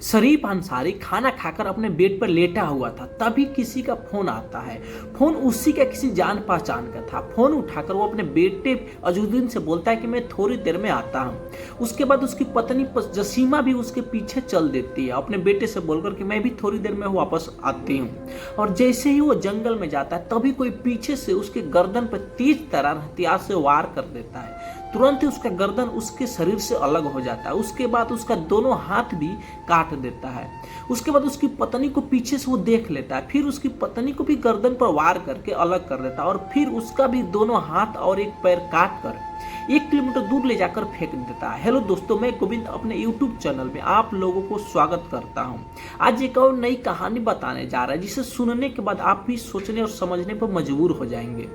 शरीफ अंसारी खाना खाकर अपने बेड पर लेटा हुआ था, तभी किसी का फोन आता है। फोन उसी का किसी जान पहचान का था। फोन उठाकर वो अपने बेटे अजुद्दीन से बोलता है कि मैं थोड़ी देर में आता हूँ। उसके बाद उसकी पत्नी जसीमा भी उसके पीछे चल देती है, अपने बेटे से बोलकर कि मैं भी थोड़ी देर में वापस आती हूँ। और जैसे ही वो जंगल में जाता है तभी कोई पीछे से उसके गर्दन पर तेज तरार हथियार से वार कर देता है। तुरंत ही उसका गर्दन उसके शरीर से अलग हो जाता है। उसके बाद उसका दोनों हाथ भी काट देता है। उसके बाद उसकी पत्नी को पीछे से वो देख लेता है, फिर उसकी पत्नी को भी गर्दन पर वार करके अलग कर देता है और फिर उसका भी दोनों हाथ और एक पैर काट कर 1 किलोमीटर दूर ले जाकर फेंक देता है। हेलो दोस्तों, मैं गोविंद अपने YouTube चैनल में आप लोगों को स्वागत करता हूं। आज एक और नई कहानी बताने जा रहा है जिसे सुनने के बाद आप भी सोचने और समझने पर मजबूर हो जाएंगे।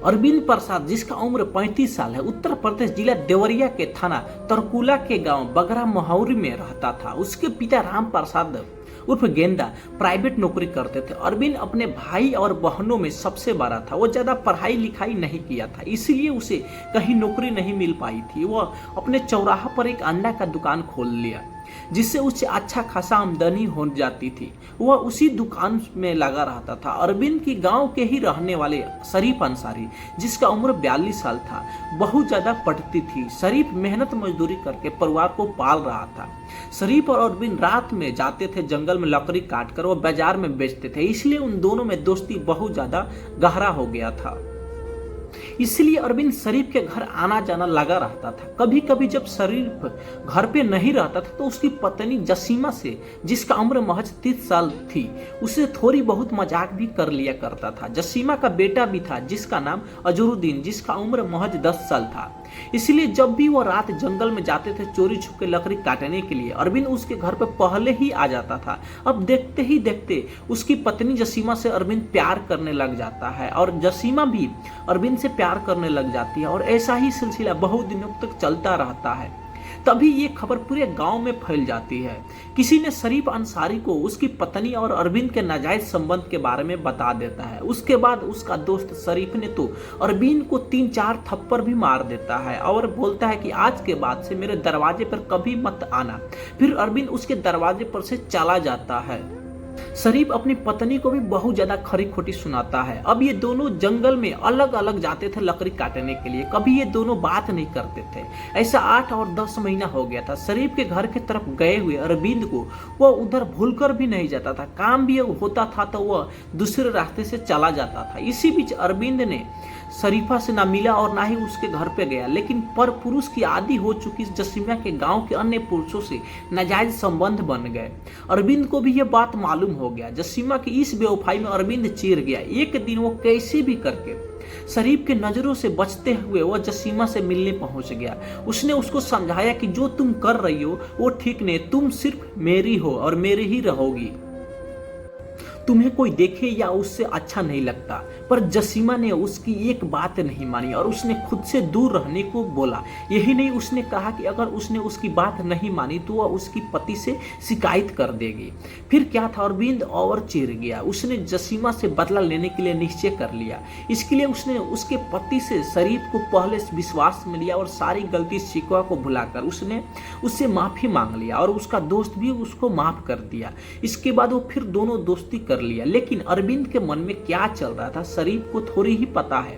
अरविंद प्रसाद, जिसका उम्र 35 साल है, उत्तर प्रदेश जिला देवरिया के थाना तरकुला के गांव बगरा मोहाउरी में रहता था। उसके पिता राम प्रसाद उर्फ गेंदा प्राइवेट नौकरी करते थे। अरविंद अपने भाई और बहनों में सबसे बड़ा था। वो ज्यादा पढ़ाई लिखाई नहीं किया था, इसलिए उसे कहीं नौकरी नहीं मिल पाई थी। वह अपने चौराहा पर एक अंडा का दुकान खोल लिया, जिससे उसे अच्छा खासा आमदनी हो जाती थी। वह उसी दुकान में लगा रहता था। अरविंद की गांव के ही रहने वाले शरीफ अंसारी, जिसका उम्र 42 साल था, बहुत ज्यादा पढ़ती थी। शरीफ मेहनत मजदूरी करके परिवार को पाल रहा था। शरीफ और अरविंद रात में जाते थे जंगल में लकड़ी काटकर वो बाजार में बेचते थे, इसलिए उन दोनों में दोस्ती बहुत ज्यादा गहरा हो गया था। इसलिए अरविंद शरीफ के घर आना जाना लगा रहता था। कभी कभी जब शरीफ घर पे नहीं रहता था तो उसकी पत्नी जसीमा से, जिसका उम्र महज 30 साल थी, उसे थोड़ी बहुत मजाक भी कर लिया करता था। जसीमा का बेटा भी था जिसका नाम अजरुद्दीन, जिसका उम्र महज 10 साल था। इसलिए जब भी वो रात जंगल में जाते थे चोरी छुपके लकड़ी काटने के लिए, अरविंद उसके घर पर पहले ही आ जाता था। अब देखते ही देखते उसकी पत्नी जसीमा से अरविंद प्यार करने लग जाता है और जसीमा भी अरविंद से प्यार करने लग जाती है और ऐसा ही सिलसिला बहुत दिनों तक चलता रहता है। तभी ये खबर पूरे गांव में फैल जाती है। किसी ने शरीफ अंसारी को उसकी पत्नी और अरविंद के नाजायज संबंध के बारे में बता देता है। उसके बाद उसका दोस्त शरीफ ने तो अरविंद को 3-4 थप्पड़ भी मार देता है और बोलता है कि आज के बाद से मेरे दरवाजे पर कभी मत आना। फिर अरविंद उसके दरवाजे पर से चला जाता है। शरीफ अपनी पत्नी को भी बहुत ज्यादा खरी खोटी सुनाता है। अब ये दोनों जंगल में अलग अलग जाते थे लकड़ी काटने के लिए, कभी ये दोनों बात नहीं करते थे। ऐसा 8 और 10 महीना हो गया था। शरीफ के घर की तरफ गए हुए अरविंद को वह उधर भूलकर भी नहीं जाता था। काम भी होता था तो वह दूसरे रास्ते से चला जाता था। इसी बीच अरविंद ने शरीफा से ना मिला और ना ही उसके घर पे गया, लेकिन पर पुरुष की आदि हो चुकी जसीमा के गांव के अन्य पुरुषों से नाजायज संबंध बन गए। अरविंद को भी यह बात मालूम हो गया। जसीमा की इस बेवफाई में अरविंद चिढ़ गया। एक दिन वो कैसे भी करके शरीफ के नजरों से बचते हुए वह जसीमा से मिलने पहुंच गया। उसने उसको समझाया कि जो तुम कर रही हो वो ठीक नहीं, तुम सिर्फ मेरी हो और मेरी ही रहोगी। तुम्हें कोई देखे या उससे अच्छा नहीं लगता। पर जसीमा ने उसकी एक बात नहीं मानी और उसने खुद से दूर रहने को बोला। यही नहीं, उसने कहा कि अगर उसने उसकी बात नहीं मानी तो वह उसकी पति से शिकायत कर देगी। फिर क्या था, अरविंद और चिढ़ गया। उसने जसीमा से बदला लेने के लिए निश्चय कर लिया। इसके लिए उसने उसके पति से शरीफ को पहले विश्वास में लिया और सारी गलती शिकवा को भुलाकर उसने उससे माफी मांग लिया और उसका दोस्त भी उसको माफ कर दिया। इसके बाद वो फिर दोनों दोस्ती कर लिया। लेकिन अरविंद के मन में क्या चल रहा था शरीफ को थोड़ी ही पता है।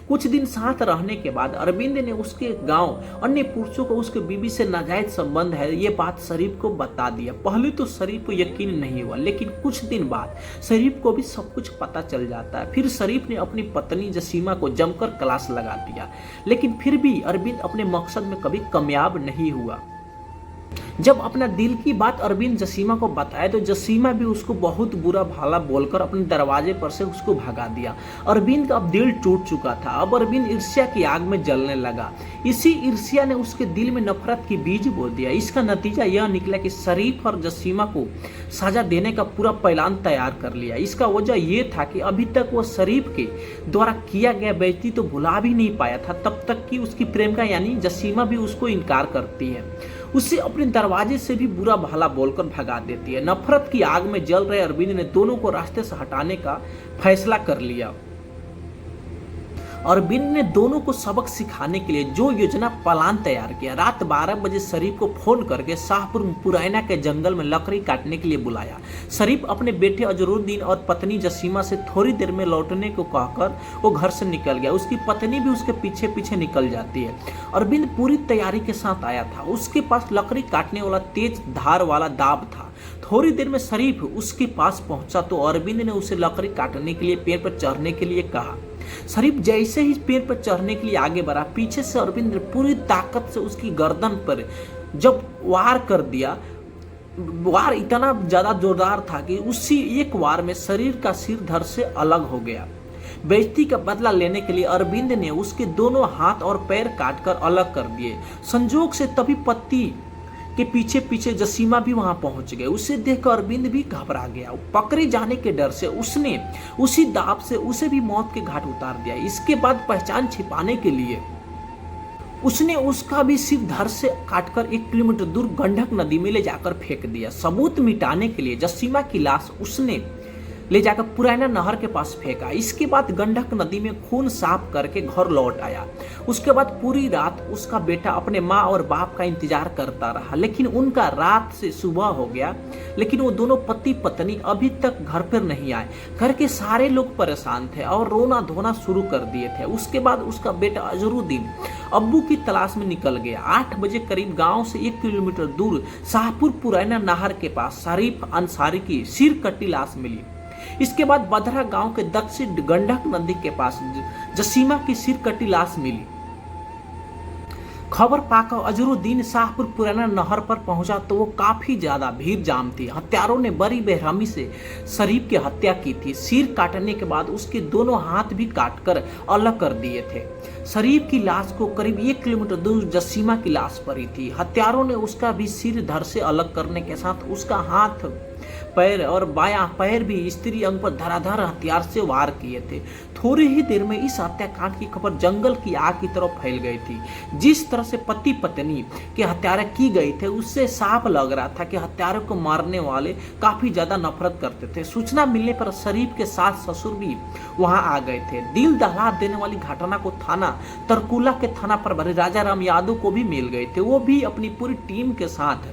कुछ दिन साथ रहने के बाद अरविंद ने उसके गांव अन्य पुरुषों को उसके बीवी से नाजायज संबंध है ये बात शरीफ को बता दिया। पहले तो शरीफ को यकीन नहीं हुआ, लेकिन कुछ दिन बाद शरीफ को भी सब कुछ पता चल जाता है। फिर शरीफ ने अपनी पत्नी जसीमा को जमकर क्लास लगा दिया, लेकिन फिर भी अरविंद अपने मकसद में कभी कामयाब नहीं हुआ। जब अपना दिल की बात अरविंद जसीमा को बताया तो जसीमा भी उसको बहुत बुरा भला बोलकर अपने दरवाजे पर से उसको भगा दिया। अरविंद का अब दिल टूट चुका था। अब अरविंद ईर्ष्या की आग में जलने लगा। इसी ईर्ष्या ने उसके दिल में नफरत की बीज बो दिया। इसका नतीजा यह निकला कि शरीफ और जसीमा को सजा देने का पूरा प्लान तैयार कर लिया। इसका वजह यह था कि अभी तक वह शरीफ के द्वारा किया गया बेइज्जती तो भुला भी नहीं पाया था, तब तक कि उसकी प्रेमिका यानी जसीमा भी उसको इनकार करती है। उससे अपने दरवाजे से भी बुरा भला बोलकर भगा देती है। नफरत की आग में जल रहे अरविंद ने दोनों को रास्ते से हटाने का फैसला कर लिया। अरविंद ने दोनों को सबक सिखाने के लिए जो योजना प्लान तैयार किया। रात 12 बजे शरीफ को फोन करके शाहपुर पुरैना के जंगल में लकड़ी काटने के लिए बुलाया। शरीफ अपने बेटे अजरुद्दीन और पत्नी जसीमा से थोड़ी देर में लौटने को कहकर वो घर से निकल गया। उसकी पत्नी भी उसके पीछे पीछे निकल जाती है। अरविंद पूरी तैयारी के साथ आया था। उसके पास लकड़ी काटने वाला तेज धार वाला दाब था। थोड़ी देर में शरीफ उसके पास पहुंचा तो अरविंद ने उसे लकड़ी काटने के लिए पेड़ पर चढ़ने के लिए कहा। शरीफ जैसे ही पेड़ पर चढ़ने के लिए आगे बढ़ा, पीछे से अरविंद ने पूरी ताकत से उसकी गर्दन पर जब वार कर दिया। वार इतना ज्यादा जोरदार था कि उसी एक वार में शरीर का सिर धड़ से अलग हो गया। बेइज्जती का बदला लेने के लिए अरविंद ने उसके दोनों हाथ और पैर काटकर अलग कर दिए। संजोग से तभी पति के पीछे पीछे जसीमा भी वहां पहुंच गए। उसे देखकर अरविंद भी घबरा गया। पकड़े जाने के डर से उसने उसी दाब से उसे भी मौत के घाट उतार दिया। इसके बाद पहचान छिपाने के लिए उसने उसका भी सिर धड़ से काटकर 1 किलोमीटर दूर गंडक नदी में ले जाकर फेंक दिया। सबूत मिटाने के लिए जसीमा की लाश उसने ले जाकर पुरैना नहर के पास फेंका। इसके बाद गंडक नदी में खून साफ करके घर लौट आया। उसके बाद पूरी रात उसका बेटा अपने माँ और बाप का इंतजार करता रहा, लेकिन उनका रात से सुबह हो गया, लेकिन वो दोनों पति पत्नी अभी तक घर पर नहीं आए। घर के सारे लोग परेशान थे और रोना धोना शुरू कर दिए थे। उसके बाद उसका बेटा अजरुद्दीन अब्बू की तलाश में निकल गया। 8 बजे करीब गांव से 1 किलोमीटर दूर शाहपुर पुरैना नहर के पास शरीफ अंसारी की सिर कटी लाश मिली। इसके बाद बधरा गांव के दक्षिण गंडक नदी के पास जसीमा की सिर कटी लाश मिली। खबर पाकर अजरुद्दीन शाहपुर पुराना नहर पर पहुंचा तो वो काफी ज्यादा भीड़ जाम थी। हत्यारों ने बड़ी बेरहमी से शरीफ की हत्या की थी। सिर काटने के बाद उसके दोनों हाथ भी काटकर अलग कर दिए थे। शरीफ की लाश को करीब 1 किलोमीटर दूर जसीमा की लाश पड़ी थी। हत्यारों ने उसका भी सिर धड़ से अलग करने के साथ उसका हाथ पैर और बायां पैर भी स्त्री अंग पर धराधर हथियार से वार किए थे। थोड़ी ही देर में इस हत्याकांड की खबर जंगल की आग की तरफ फैल गई थी। जिस तरह से पति पत्नी के हत्यारे की गई थे उससे साफ लग रहा था कि हत्यारों को मारने वाले काफी ज्यादा नफरत करते थे। सूचना मिलने पर शरीफ के सास ससुर भी वहां आ गए थे। दिल दहला देने वाली घटना को थाना तरकुला के थाना प्रभारी राजा राम यादव को भी मिल गए थे। वो भी अपनी पूरी टीम के साथ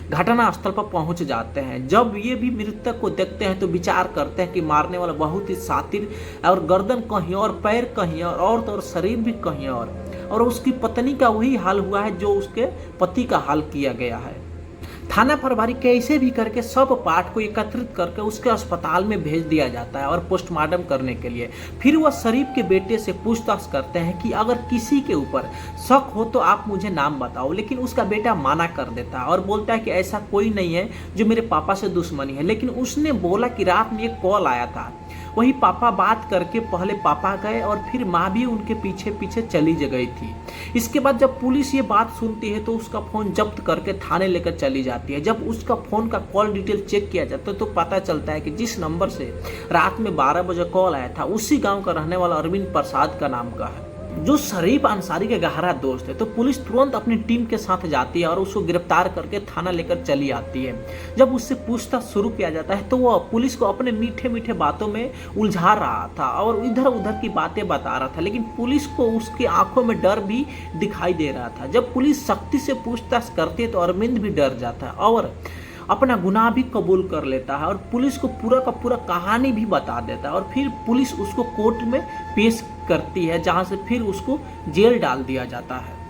घटना स्थल पर पहुंच जाते हैं। जब ये भी मृतक को देखते हैं तो विचार करते हैं कि मारने वाला बहुत ही शातिर और गर्दन कहीं और, पैर कहीं और शरीर भी कहीं और उसकी पत्नी का वही हाल हुआ है जो उसके पति का हाल किया गया है। थाना प्रभारी कैसे भी करके सब पार्ट को एकत्रित करके उसके अस्पताल में भेज दिया जाता है और पोस्टमार्टम करने के लिए। फिर वह शरीफ के बेटे से पूछताछ करते हैं कि अगर किसी के ऊपर शक हो तो आप मुझे नाम बताओ, लेकिन उसका बेटा माना कर देता है और बोलता है कि ऐसा कोई नहीं है जो मेरे पापा से दुश्मनी है। लेकिन उसने बोला कि रात में एक कॉल आया था, वही पापा बात करके पहले पापा गए और फिर माँ भी उनके पीछे पीछे चली गई थी। इसके बाद जब पुलिस ये बात सुनती है तो उसका फोन जब्त करके थाने लेकर चली जाती है। जब उसका फोन का कॉल डिटेल चेक किया जाता है तो पता चलता है कि जिस नंबर से रात में 12 बजे कॉल आया था उसी गांव का रहने वाला अरविंद प्रसाद का नाम का है, जो शरीफ अंसारी के गहरा दोस्त है। तो पुलिस तुरंत अपनी टीम के साथ जाती है और उसको गिरफ्तार करके थाना लेकर चली आती है। जब उससे पूछताछ शुरू किया जाता है तो वह पुलिस को अपने मीठे मीठे बातों में उलझा रहा था और इधर उधर की बातें बता रहा था, लेकिन पुलिस को उसकी आंखों में डर भी दिखाई दे रहा था। जब पुलिस सख्ती से पूछताछ करती है तो अरविंद भी डर जाता है और अपना गुनाह भी कबूल कर लेता है और पुलिस को पूरा का पूरा कहानी भी बता देता है और फिर पुलिस उसको कोर्ट में पेश करती है, जहां से फिर उसको जेल डाल दिया जाता है।